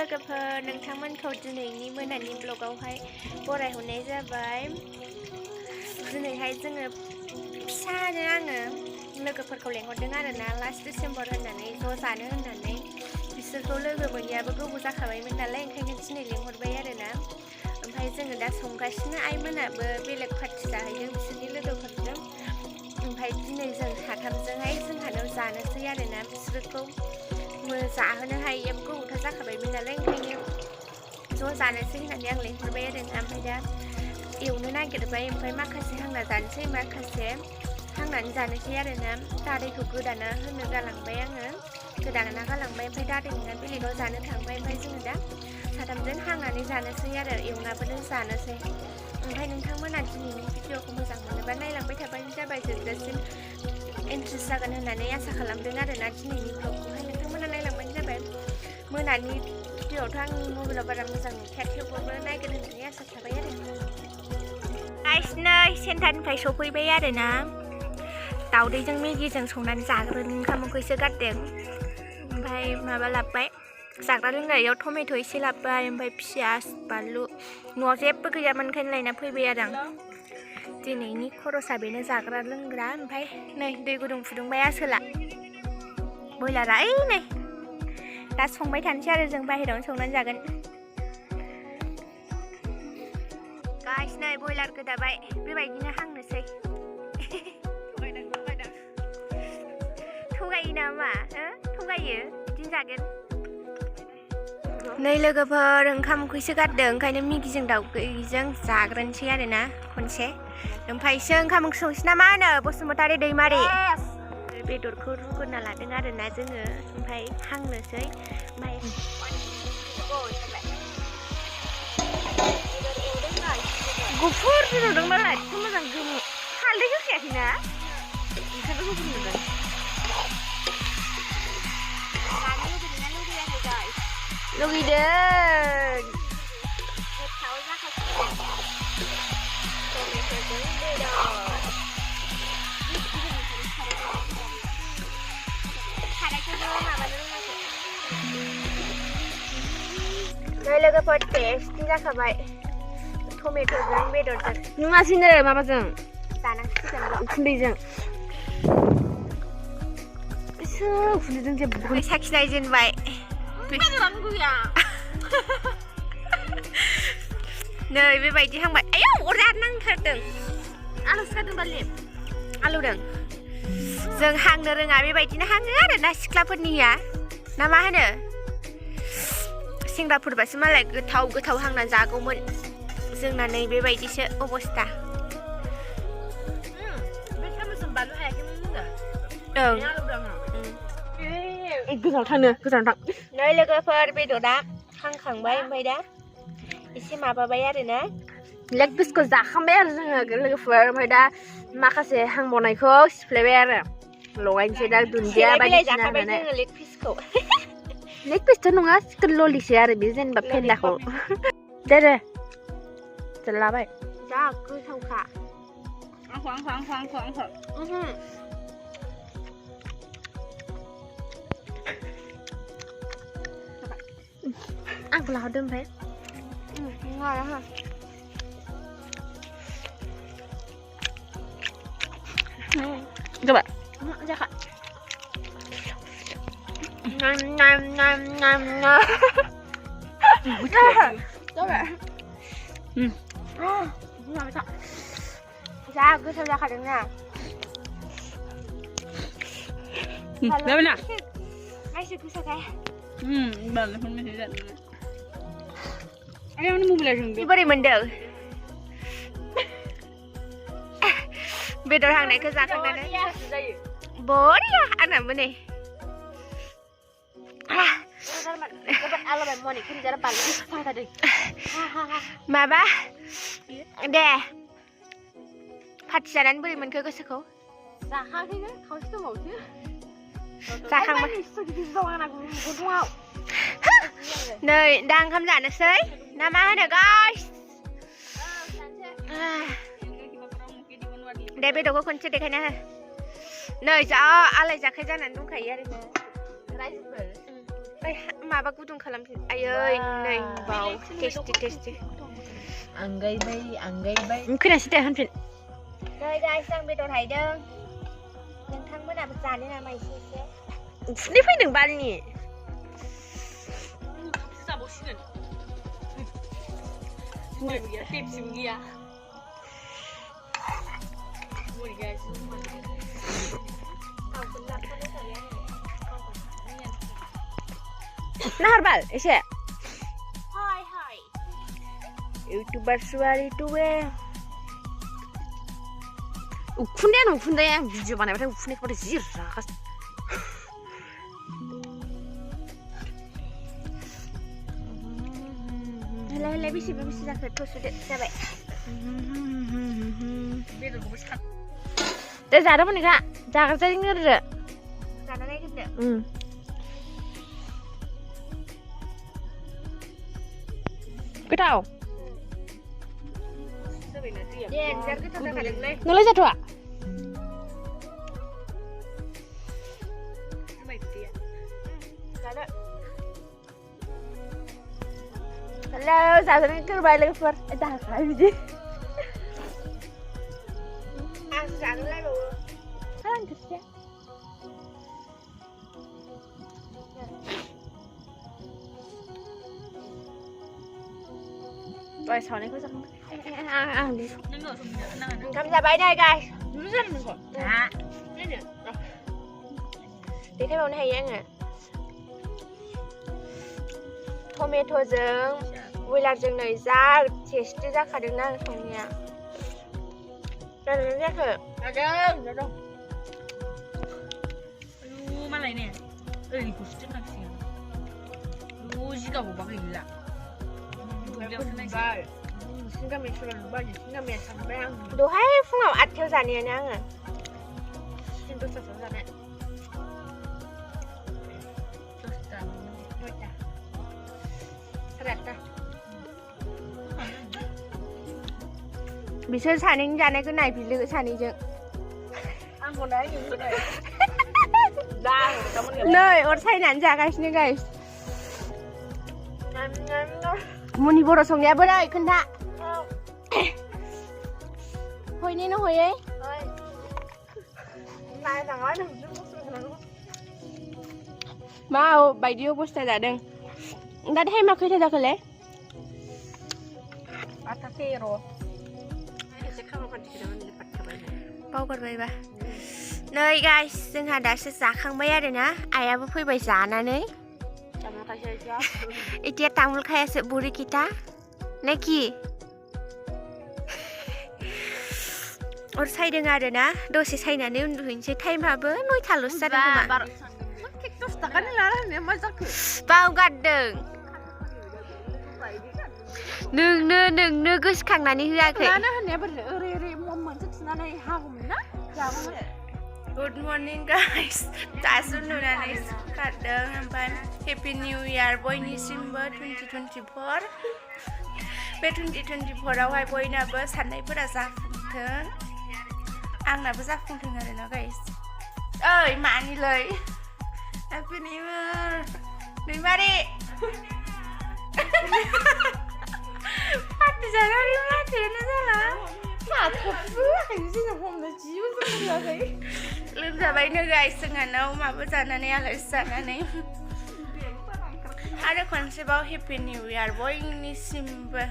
लोगोफोर नोंथांमोनखौ दिनैनि मोनानि ब्लगावहाय बरायहरनाय जाबाय। दिनैहाय जोङो फिसानो आङो लोगोफोरखौ लेंहरदों आरोना लास्ट डिसेम्बर होननानै ज' जानो होननानै। बिसोरखौ लोगो मोनैयाबो गोबाव जाखाबायमोन नालाय ओंखायनो दिनै लेंहरबाय आरोना। ओमफ्राय जोङो दा संगासिनो, आइमोनाबो बेलेग पार्टि जाहैदों बिसोरनि लोगोफोरजों। ओमफ्राय दिनै जों साथामजोंहाय जोंहानाव जानोसै आरोना। बिसोरखौ जाहोनो हायैया गोबावथार जाखाबायमोन नालाय ओंखायनो ज' जानोसै होननानै आं लेंहरबाय आरो। ओमफ्राय दा एवनो नागिरबाय, ओमफ्राय माखासे हांना जानोसै, माखासे हांनानै जानोसै आरोना। दादैखौ गोदाना होनो गालांबाय आङो, गोदाना गालांबाय। ओमफ्राय दादैना बेलेगाव जानो थांबाय। ओमफ्राय जोङो दा साथामजों हांनानै जानोसै आरो, एवनाबो जानोसै। ओमफ्राय नोंथांमोना दिनैनि भिडिअखौ मोजां मोनोबा नायलांबाय थाबानो जाबाय, जोबजासिम इन्ट्रेस्ट जागोन होननानै आसा खालामदों आरोना दिनैनि ब्लगखौहाय। नोंथांमोना नायलांबानो जाबाय। मोनानि भिडिअआवथ' आं मबाइलाव बारा मोजां नुखाया, थेवबाबो नायगोन होननानै आसा थाबाय आरो। गाइसनै सेन्टारनिफ्राय सफैबाय आरोना। दाउदैजों मेगिजों संनानै जाग्रोनो ओंखाम ओंख्रिसो गारदों। ओमफ्राय माबा लाबोबाय, जाग्रा लोंग्रायाव टमेट' एसे लाबोबाय, ओमफ्राय पियास बानलु। न'आव जेबो गैयामोन ओंखायनो लायना फैबाय आरो आं। दिनैनि खरसा बेनो जाग्रा लोंग्रा। ओमफ्राय नै दै गुदुं फुदुंबाय आसोला, बयलारा ओइ नै। दा संबाय थानोसै आरो जों बाहेरायावनो संनानै जागोन। गाइस नै बयलार गोदाबाय, बेबायदिनो हांनोसै। थगायो नामा? थगायो, बिदिनो जागोन। नै लोगोफोर ओंखाम ओंख्रिसो गारदों, ओंखायनो मेगिजों दाउदैजों जाग्रोनोसै आरोना खनसे। ओमफ्रायसो ओंखाम ओंख्रि संसै ना मा होनो बसुमतारी दैमारि? बेदरखौ रुग्रोना लादों आरोना जोङो, ओमफ्राय हांनोसै। ओमफ्राय गुफुर नुदों नालाय एसे मोजां गोमो, हालदै होखायाखैना ओंखायनो गुफुर नुदों। जानो लुगैदोंना लुगैयाखै गाइस? लुगैदों। गोथाव जाखासिगोन टमेट'जों बेदर। खारायखौबो माबानो रोङाखै। नै लोगोफोर टेस्टि जाखाबाय टमेट'जों बेदरजों। नुवासैनो माबाजों जानांसिगोन उखुन्दैजों। उखुन्दैजों जेबो साखिनाय जेनबाय। बेदरानो गैया। नै बेबायदि हांबाय। आयौ अरजानो नांथारदों। आलु सिखारदों बालि। आलौदों। जों हांनो रोङा, बेबायदिनो हाङो आरोना सिख्लाफोरनिया, ना मा होनो? सेंग्राफोरबासो मालाय गोथाव गोथाव हांना जागौमोन। जोंना नै बेबायदिसो अबस्था। बे सामसजों बानलु हायाखैमोन होनदों। ओं। गोजानाव थांनो, गोजानाव थां। नै लोगोफोर बेदरा हांखांबाय, ओमफ्राय दा एसे माबाबाय आरोना। लेग पिसखौ जाखांबाय आरो जोङो लोगोफोर। ओमफ्राय दा माखासे हांबावनायखौ सिफ्लेबाय आरो लगायनोसै दा दुन्दिया बायदिसिना होनानै। लेग पिसखौ लेग पिसथ' नङा, चिकेन ललिसो आरो बे, जेनेबा फेन्दाखौ। दे जालाबाय। जा गोथावखा। आंखौ लाहरदो ओमफ्राय। जाबाय जाखा। जाबाय। जा गोथाव जाखादोंना। जाबाय ना? माइसो गोसाखाय। बांद्राय मेथाइ जादों। आरो मबाइला जोंदों। बोरै मोनदों? बेदर हांनायखौ जाखांनानै बरिया आंनाबो नै। माबा दे, पार्टि जानानै बोरै मोनखो गोसोखौ? जाखांखैनो, खावसे दंबावोसो। जाखांबाय। नै दा ओंखाम जानोसै ना मा होनो गाइस? दे बेदरखौ खनसे देखायना हो। नै जा आलाय जाखाय जानानै दंखायो आरो राइजोफोर। माबा गुदुं खालामफिन आयै नै बाव टेस्टि आंगायबाय खोनासै दे होनफिन नै गाइस आं बेदर हायदों नोंथांमोनाबो जानो नामा एसे उखुन्दै फैदों बालनि जाबावसिगोन जुमायबो गैया पेप्सिबो गैया नाहर बाल एसे हाय इउटुबार सुवारि टुबे उखुन्दैया भिडिअ बानायबाथाय उखुन्दैखौबाथाय जि रागा हेलाय बेसे जाखो थसुदो जाबाय बेदरखौबो सान दे जादो मोनिका जाग्रोदो जाना नायग्रोदो गोथाव दे बिराद गोथाव जाखादोंलै नोंलाय जाथ'आ जुमाय बिदैया जादो हेलौ जाजानो गोरबाय लोगोफोर जाखाय बिदि आं जानो लायबावो आं थोरसिया दहाय सावनायखौ जाखांबाय आं नोंगौ संनो नाङा ओंखाम जाबाय नै गाइस नुनो जादों नोंखौ देखायबावनो हायो आङो टमेट'जों बयलारजों नै जा टेस्टि जाखादोंना आं संनाया जादोंना जायाखै जादों मालाय ने ओरैखौसो दोननांसिगोन जिगाबावबा गैला दहाय फुङाव 8थायाव जानायानो आङो दसथासोआव जानाय बिसोर सानैनि जानायखौ नायफिनलो सानैजों आंखौ नाय नै अर सायनानै जागासिनो गाइस मुनि बर' संनाया बोरै खोन्था हयने हयै मा बायदि अबस्था जादों दा टाइमा खैथा जाखोलै 8:13 बावगारबायबा नै गाइस जोंहा दासो जाखांबाय आरोना आइयाबो फैबाय जानानै এতিয়া তামোল খাই আছে বুঢ়ীকেইটা নে কি अर सायदों आरोना दसे सायनानै उन्दुहैनोसै टाइमाबो 9थाल'सो जादों खोमा 10 थाखानि लाना होनाया मा जाखो बावगारदों नोंनो गोसोखांनानै होआखै लाना होनाया बोरै ओरै मोनसे थुनानै हागौमोन ना जागौमोन गुड मर्निं गाइस दासो उन्दुनानै सिखारदों ओमफ्राय हेपि निउ इयार बयनिसिमबो 2024 बे 2024आवहाय बयनाबो साननायफोरा जाफुंथों आंनाबो जाफुंथों आरोना गाइस ओइ मानिलै हेपि निउ इयार दैमारि पार्टि जानानै माथोआनो जाला लोमजाबायनो गाइस जोंहानाव माबा जानानै आलासि जानानै आरो खनसेबाव हेपि निउ इयार बयनिसिमबो